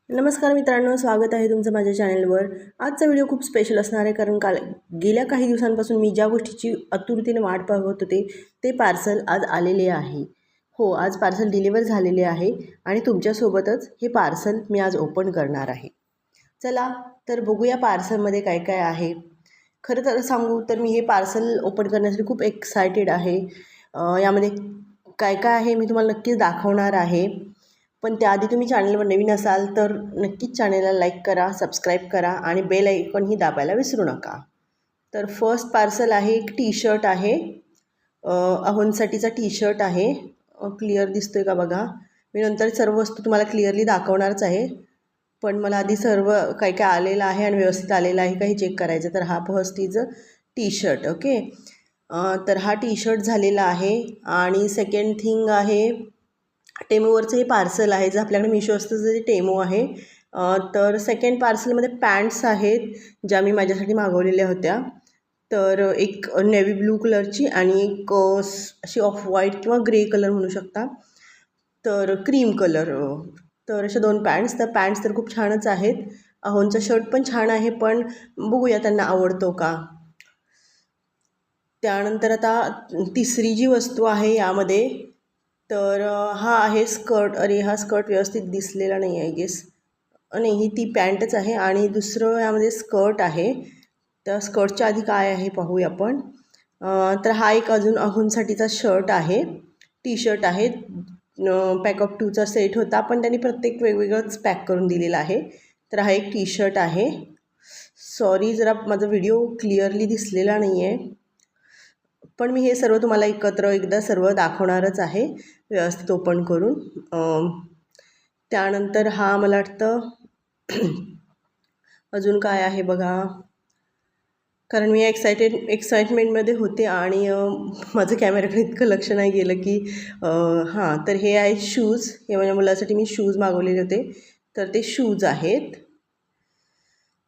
नमस्कार मित्रांनो, स्वागत आहे तुमचं माझ्या चॅनलवर। आजचा व्हिडिओ खूप स्पेशल असणार आहे कारण गेल्या काही दिवसांपासून मी ज्या गोष्टीची आतुरतेने वाट पाहत होते ते पार्सल आज आलेले आहे। हो, आज पार्सल डिलिव्हर झालेले आहे आणि तुमच्यासोबतच हे पार्सल मी आज ओपन करणार आहे। चला तर बघूया पार्सलमध्ये काय काय आहे। खरं तर सांगू तर मी हे पार्सल ओपन करण्यासाठी खूप एक्सायटेड आहे। यामध्ये काय काय आहे मी तुम्हाला नक्कीच दाखवणार आहे। पण त्याआधी तुम्ही चॅनलवर नवीन असाल तर नक्कीच चॅनलला लाईक करा, सबस्क्राईब करा आणि बेल आयकॉनही दाबायला विसरू नका। तर फर्स्ट पार्सल आहे, एक टी शर्ट आहे। अहोंसाठीचा टी शर्ट आहे। क्लिअर दिसतोय का बघा। मी नंतर सर्व वस्तू तुम्हाला क्लिअरली दाखवणारच आहे, पण मला आधी सर्व काय काय आलेलं आहे आणि व्यवस्थित आलेलं आहे का हे चेक करायचं। तर हा first is T shirt, okay. तर हा टी शर्ट झालेला आहे। आणि सेकंड थिंग आहे टेमोवरचं हे पार्सल आहे, जे आपल्याकडे मिशो असतं जे टेमो आहे। तर सेकंड पार्सलमध्ये पॅन्ट्स आहेत ज्या मी माझ्यासाठी मागवलेल्या होत्या। तर एक नेव्ही ब्लू कलरची आणि एक अशी ऑफ व्हाईट किंवा ग्रे कलर म्हणू शकता, तर क्रीम कलर। तर अशा दोन पॅन्ट्स, तर पॅन्ट्स तर खूप छानच आहेत। अहोंचा शर्ट पण छान आहे, पण बघूया त्यांना आवडतो का। त्यानंतर आता तिसरी जी वस्तू आहे यामध्ये, तर हा आहे स्कर्ट। अरे हा स्कर्ट व्यवस्थित दिसलेला नाही आहे गेस, नाही ही ती पॅन्टच आहे। आणि दुसरं यामध्ये स्कर्ट आहे। त्या स्कर्टच्या आधी काय आहे पाहूया आपण। तर हा एक अजून अहोंसाठीचा शर्ट आहे, टी शर्ट आहे। पॅक ऑफ टूचा सेट होता, पण त्यांनी प्रत्येक वेगवेगळंच पॅक करून दिलेलं आहे। तर हा एक टी शर्ट आहे। सॉरी, जरा माझा व्हिडिओ क्लिअरली दिसलेला नाही आहे, पण मी हे सर्व तुम्हाला एकत्र एकदा सर्व दाखवणारच आहे व्यवस्थित ओपन करून। त्यानंतर हा मला वाटतं अजून काय आहे बघा, कारण मी एक्साइटमेंटमध्ये होते आणि माझं कॅमेराकडे इतकं लक्ष नाही गेलं की हां, तर हे आहेत शूज। हे माझ्या मुलासाठी मी शूज मागवलेले होते, तर ते शूज आहेत।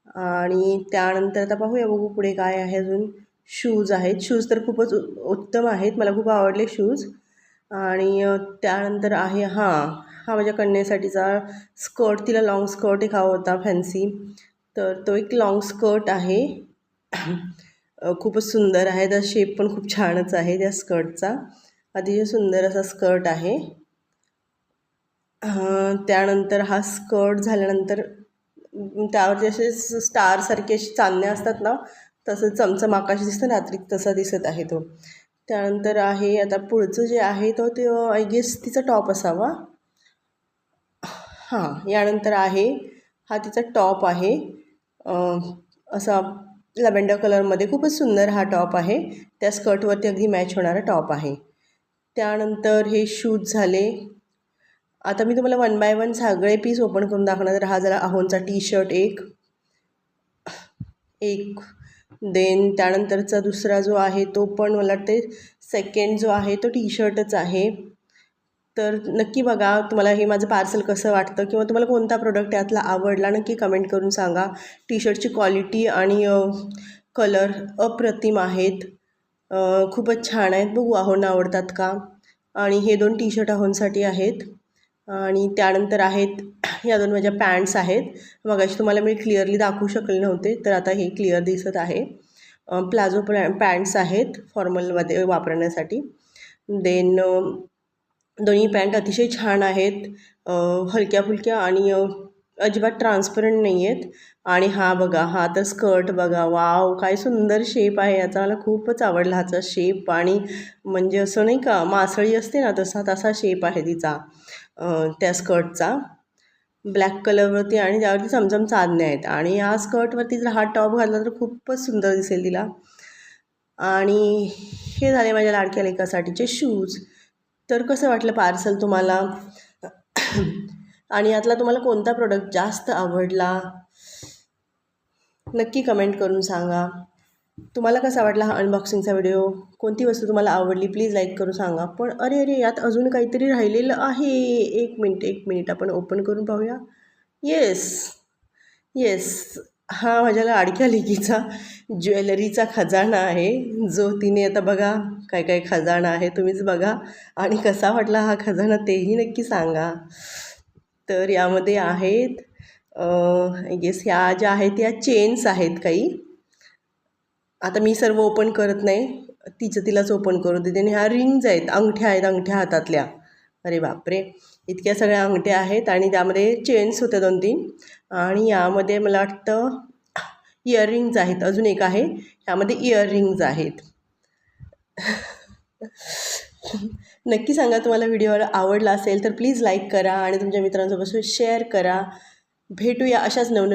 आणि त्यानंतर आता पाहूया, बघू पुढे काय आहे अजून। शूज आहेत, शूज तर खूपच उत्तम आहेत, मला खूप आवडले शूज। आणि त्यानंतर आहे हा माझ्या कन्येसाठीचा स्कर्ट, तिला लॉंग स्कर्ट एक हवा होता फॅन्सी, तर तो एक लॉंग स्कर्ट आहे। खूपच सुंदर आहे, त्या शेप पण खूप छानच आहे त्या स्कर्टचा, अतिशय सुंदर असा स्कर्ट आहे। त्यानंतर हा स्कर्ट झाल्यानंतर त्यावरती असे स्टारसारखे असे चांदण्या असतात ना, तसं चमचम आकाश दिसतं रात्री, तसा दिसत आहे तो। त्यानंतर आहे आता पुढचं जे आहे ते आय गेस तिचा टॉप असावा। हां, यानंतर आहे हा तिचा टॉप आहे, असा लॅव्हेंडर कलरमध्ये, खूपच सुंदर हा टॉप आहे, त्या स्कर्टवरती अगदी मॅच होणारा टॉप आहे। त्यानंतर हे शूज झाले। आता मी तुम्हाला वन बाय वन सगळे पीस ओपन करून दाखवणार। तर हा झाला अहोंचा टी शर्ट एक, देन त्यानंतरचा दुसरा जो आहे तो पण मला वाटते सेकंड जो आहे तो टी शर्टच आहे। तर नक्की बघा तुम्हाला हे माझं पार्सल कसं वाटतं, किंवा तुम्हाला कोणता प्रोडक्ट यातला आवडला नक्की कमेंट करून सांगा। टी शर्टची क्वालिटी आणि कलर अप्रतिम आहेत, खूपच छान आहेत। बघू अहोंना आवडतात का। आणि हे दोन टी शर्ट अहोंसाठी आहेत। आणि त्यानंतर आहेत या दोन माझ्या पॅन्ट्स आहेत, मगाशी तुम्हाला मी क्लिअरली दाखवू शकले नव्हते, तर आता हे क्लिअर दिसत आहे। प्लाझो पॅन्ट्स आहेत फॉर्मलमध्ये वापरण्यासाठी। देन दोन्ही पॅन्ट अतिशय छान आहेत, हलक्या फुलक्या आणि अजिबात ट्रान्सपरंट नाही आहेत। आणि हा बघा, हा तर स्कर्ट बघा, वाव काय सुंदर शेप आहे याचा, मला खूपच आवडला ह्याचा शेप। आणि म्हणजे असं नाही का मासळी असते ना, तसा शेप आहे तिचा, त्या स्कर्टचा, ब्लॅक कलरवरती आणि त्यावरती चमचम चांदण्या आहेत। आणि या स्कर्टवरती जर हा टॉप घातला तर खूपच सुंदर दिसेल तिला। आणि हे झाले माझ्या लाडक्या लेकासाठीचे शूज। तर कसं वाटलं पार्सल तुम्हाला, आणि यातला तुम्हाला कोणता प्रोडक्ट जास्त आवडला नक्की कमेंट करून सांगा। तुम्हाला कसा वाटला हा अनबॉक्सिंगचा व्हिडिओ, कोणती वस्तू तुम्हाला आवडली प्लीज लाईक करून सांगा। पण अरे यात अजून काहीतरी राहिलेलं आहे, एक मिनिट आपण ओपन करून पाहूया। येस, हा माझ्या लाडक्या लेकीचा ज्वेलरीचा खजाना आहे, जो तिने आता बघा काय काय खजाना आहे तुम्हीच बघा, आणि कसा वाटला हा खजाना तेही नक्की सांगा। तर यामध्ये आहेत आय गेस ह्या ज्या आहेत या चेन्स आहेत काही. आता मी सर्व ओपन करत नाही, तिलाच ओपन करू देते. आणि ह्या रिंग्ज आहेत, अंगठ्या आहेत, अंगठ्या हातातल्या. अरे बापरे, इतक्या सगळ्या अंगठ्या आहेत आणि त्यामध्ये चेन्स होत्या 2-3. आणि यामध्ये मला वाटतं इयररिंग्ज आहेत, अजून एक आहे ह्यामध्ये इयररिंग्ज आहेत. नक्की सांगा तुम्हाला व्हिडिओ आवडला असेल तर प्लीज लाईक करा आणि तुमच्या मित्रांसोबत शेअर करा. भेटूया अशाच नवनवीन